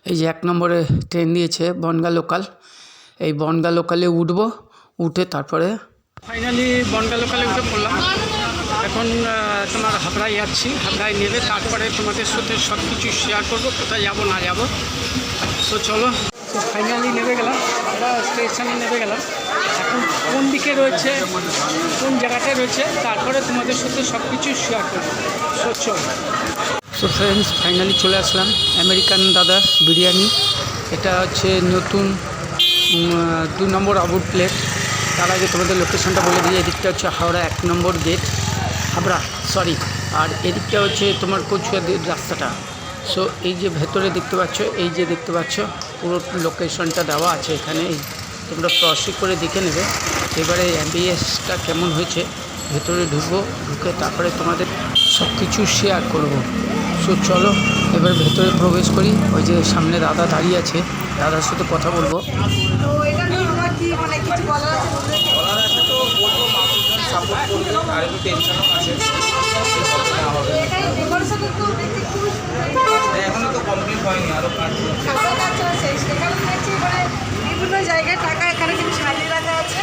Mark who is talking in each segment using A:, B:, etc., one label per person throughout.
A: এই যে 1 নম্বরে ট্রেন দিয়েছে বনগাঁ লোকাল। এই বনগাঁ লোকালে উঠবো, উঠে তারপরে ফাইনালি বনগাঁ লোকালে উঠে পড়লাম। এখন তোমার হাবড়ায় যাচ্ছি, হাবড়ায় নেবে তারপরে তোমাদের সাথে সব কিছু শেয়ার করবো, কোথায় যাবো না যাবো। তো চলো, তো ফাইনালি নেমে গেলাম, হাবড়া স্টেশনে নেমে গেলাম। এখন কোন দিকে রয়েছে, কোন জায়গাটায় রয়েছে, তারপরে তোমাদের সাথে সব কিছু শেয়ার করবো। তো চলো। সো ফ্রেন্ডস, ফাইনালি চলে আসলাম আমেরিকান দাদা বিরিয়ানি। এটা হচ্ছে নতুন 2 নম্বর আউট প্লেট। তার আগে তোমাদের লোকেশনটা বলে দিই। এদিকটা হচ্ছে হাওড়া 1 নম্বর গেট, হাবড়া সরি। আর এদিকটা হচ্ছে তোমার কচুয়াদের রাস্তাটা। সো এই যে ভেতরে দেখতে পাচ্ছ, এই যে দেখতে পাচ্ছ পুরো লোকেশনটা দেওয়া আছে এখানে, তোমরা প্রসেস করে দেখে নেবে। এবারে অ্যাম্বিয়েন্সটা কেমন হয়েছে, ভেতরে ঢুকবো, ঢুকে তারপরে তোমাদের সব কিছু শেয়ার করব। সো চলো এবার ভেতরে প্রবেশ করি। ওই যে সামনে দাদা দাঁড়িয়ে আছে, দাদার সাথে কথা বলবো।
B: এখনো তো কমপ্লিট হয়নি, আরো কাজ বিভিন্ন জায়গায় টাকা এখানে কিন্তু সাজিয়ে রাখা আছে।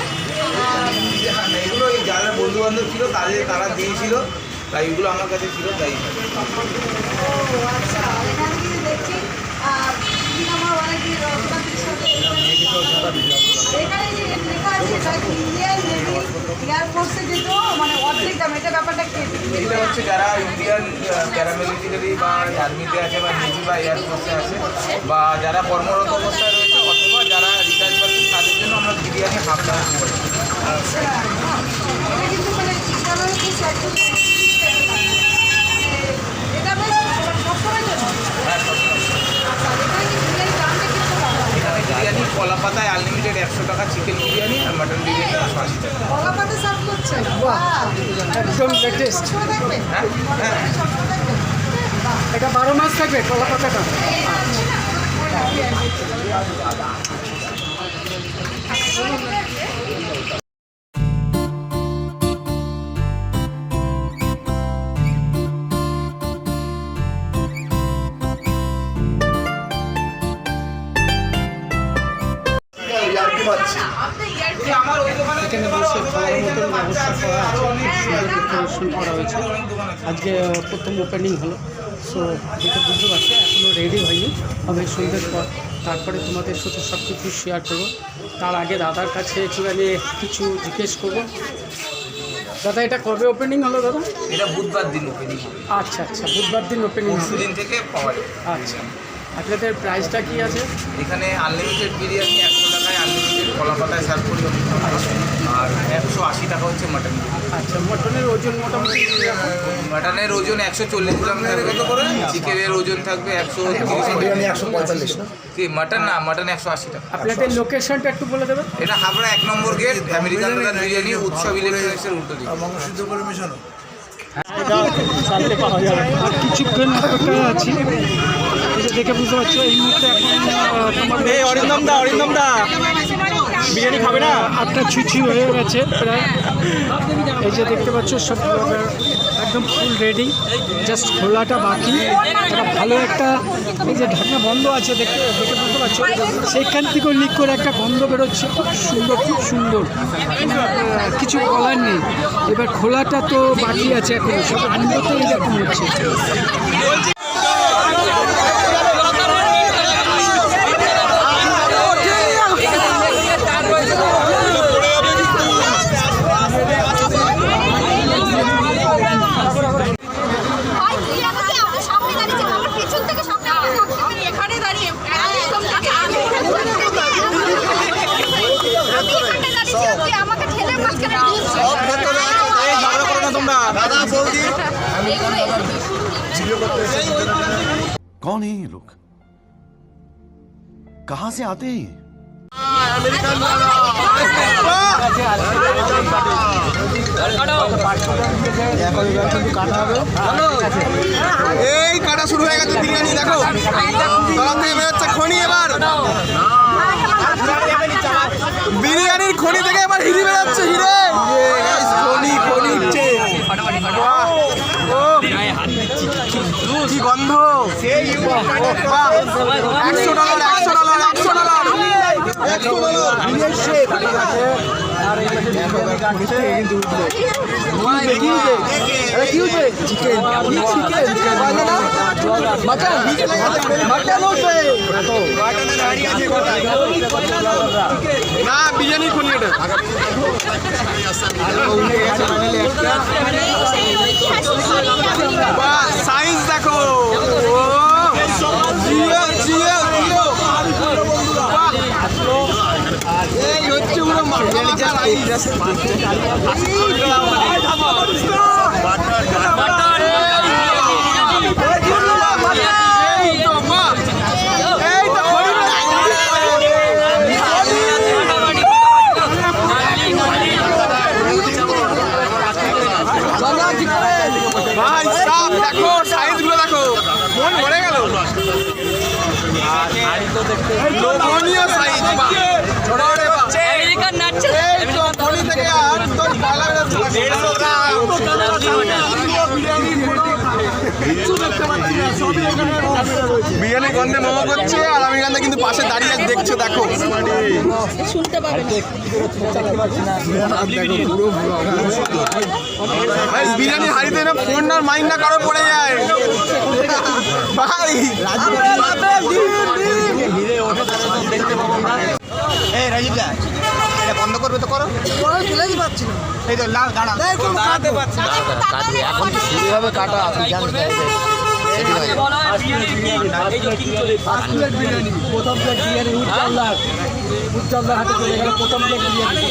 B: এগুলো যারা বন্ধু বান্ধব ছিল তারা দিয়েছিল, তাই এগুলো আমার কাছে ছিল, তাই। আচ্ছা, এখানে কিন্তু দেখছি এখানে লেখা আছে ইন্ডিয়ান নেভি এয়ারফোর্সে যেত, মানে অর্ধেক দাম। এটা ব্যাপারটা কি? এটা হচ্ছে যারা ইন্ডিয়ান প্যারামিলিটারি বা আর্মিতে আছে বা নেভি বা এয়ারফোর্সে আছে বা যারা কর্মরত অবস্থায় রয়েছে অথবা যারা রিটায়ার করছেন তাদের জন্য আমরা বিরিয়ানি হাফ দাম করি। আচ্ছা, এটা কিন্তু মানে এটা বিরিয়ানি কলা পাতায় আনলিমিটেড 100 টাকা, চিকেন বিরিয়ানি আর মাটন বিরিয়ানি 180 টাকা। কলা পাতা সার্ভ করছেন?
A: একদম লেটেস্ট।
B: হ্যাঁ হ্যাঁ,
A: এটা 12 মাস থাকবে কলা পাতাটা। এখানে বসে খাওয়ার মতন ব্যবস্থা করা আছে, সুন্দর ডেকোরেশন করা হয়েছে। আজকে প্রথম ওপেনিং হলো। সো যেটা বুঝতে পারছি এখনও রেডি হয়নি, হবে সন্ধ্যের পর। তারপরে তোমাদের সাথে সব কিছু শেয়ার করবো। তার আগে দাদার কাছে একটুখানি কিছু জিজ্ঞেস করবো। দাদা, এটা কবে ওপেনিং হলো দাদা?
B: এটা বুধবার দিন ওপেনিং হবে।
A: আচ্ছা আচ্ছা, বুধবার দিন ওপেনিং হবে।
B: দিন থেকে পাওয়া যাবে।
A: আচ্ছা, আপনাদের প্রাইসটা কি আছে?
B: এখানে আনলিমিটেড বিরিয়ানি 100 টাকায় আনলিমিটেড কলা পাতায় সার্ভ করি আর 180 টাকা হচ্ছে মাটন বিরিয়ানি।
A: আচ্ছা, মটনের ওজন মোটামুটি?
B: মাটনের ওজন 140 গ্রাম থাকবে, চিকেনের ওজন থাকবে 145। কি মাটন? না, মাটন 180 টাকা।
A: আপনাদের লোকেশনটা একটু বলে দেবেন।
B: এটা হাবড়া 1 নম্বর গেট, আমেরিকান বিরিয়ানি, উৎসব ইলেকট্রনিক্সের উল্টো দিকে।
A: আর কিছুক্ষণ অপেক্ষায় আছি। এটা দেখে বুঝতে পারছো এই মুহূর্তে এখন তোমার অরিন্দম দা বিরিয়ানি খাবে না, 8টা ছুঁচি হয়ে গেছে প্রায়। এই যে দেখতে পাচ্ছ সব একদম ফুল রেডি, জাস্ট খোলাটা বাকি। একটা ভালো একটা, এই যে ঢাকনা বন্ধ আছে দেখে বুঝতে পারছো, সেইখান থেকেও লিক করে একটা গন্ধ বেরোচ্ছে, খুব সুন্দর, খুব সুন্দর। কিছু বলার নেই। এবার খোলাটা তো বাকি আছে এখনো, সব গন্ধতেই এরকম হচ্ছে।
C: कौन है ये लोग? कहां से आते हैं?
D: এই কাটা শুরু হয়ে গেছে বিরিয়ানি, দেখো তলা থেকে বেরোচ্ছে খনি। এবার বিরিয়ানির খনি থেকে এবার হিরে বেরোচ্ছে, হিরে খনি খনি উঠছে। কি গন্ধ! না বিরিয়ানি খুনি এটা সাইজ দেখো এই হচ্ছে পুরো ভাই সাপ দেখো সাইজ গুলো দেখো মন ভরে গেল লোভনীয় সাইজ বিরিয়ানি গন্ধে মোমো করছে আর আমি এখানে কিন্তু পাশে দাঁড়িয়ে দেখছো দেখো ভাই বিরিয়ানি হাড়িতে না ফোন না মাইন্ড না কারো পড়ে যায় ভাই
E: এই রাজীব দা এটা বন্ধ করবে তো করো চলে পাচ্ছি না এই তো লাল দাঁড়া দাঁড়াতে পারছি
C: এখন তো শুরু হবে কাটা আপনি জানেন
A: প্রথম প্লেট বিরিয়ানি উজ্জ্বলদার হাতে চলে গেল প্রথম প্লেট বিরিয়ানি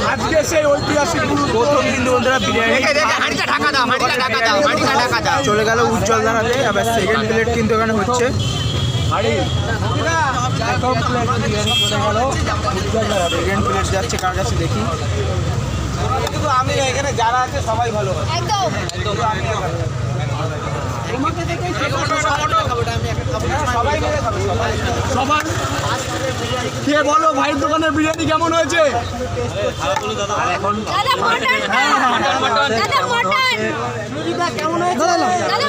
A: আজকে সেই ঐতিহাসিক
E: প্রথম কিন্তু বন্ধুরা বিরিয়ানি হাঁড়িটা ঢাকা দাও হাঁড়িটা ঢাকা দাও চলে গেল উজ্জ্বলদার হাতে আবার সেকেন্ড প্লেট কিন্তু এখানে হচ্ছে সেকেন্ড প্লেট যাচ্ছে কার কাছে দেখি আমি এখানে যারা আছে সবাই ভালো
D: সবার খেয়ে বলো ভাইয়ের দোকানের বিরিয়ানি কেমন হয়েছে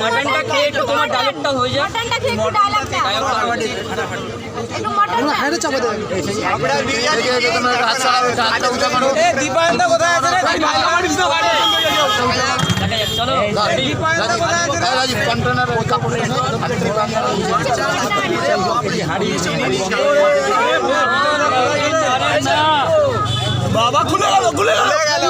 F: মটনটা খেয়ে একটু তোমার ডায়লগটা হয়ে যায় মটনটা খেয়ে একটু ডায়লগটা একটু মটনটা হাইরে চাপা দেন
E: আমরা বিরিয়ানি দীপায়নদা কোথায় আছে রে
F: চলো
C: রাজীব কন্টেনারের কাপড়
D: বাবা খুলে গেল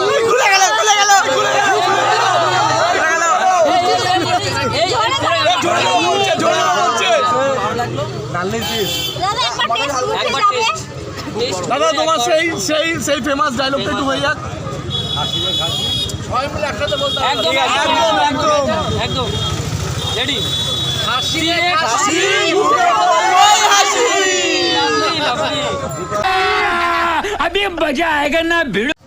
D: দাদা তোমার সেই ফেমাস ডায়লগটা একটু হয়ে যাক
F: একদম রেডি अभी मजा आएगा ना भिड़ो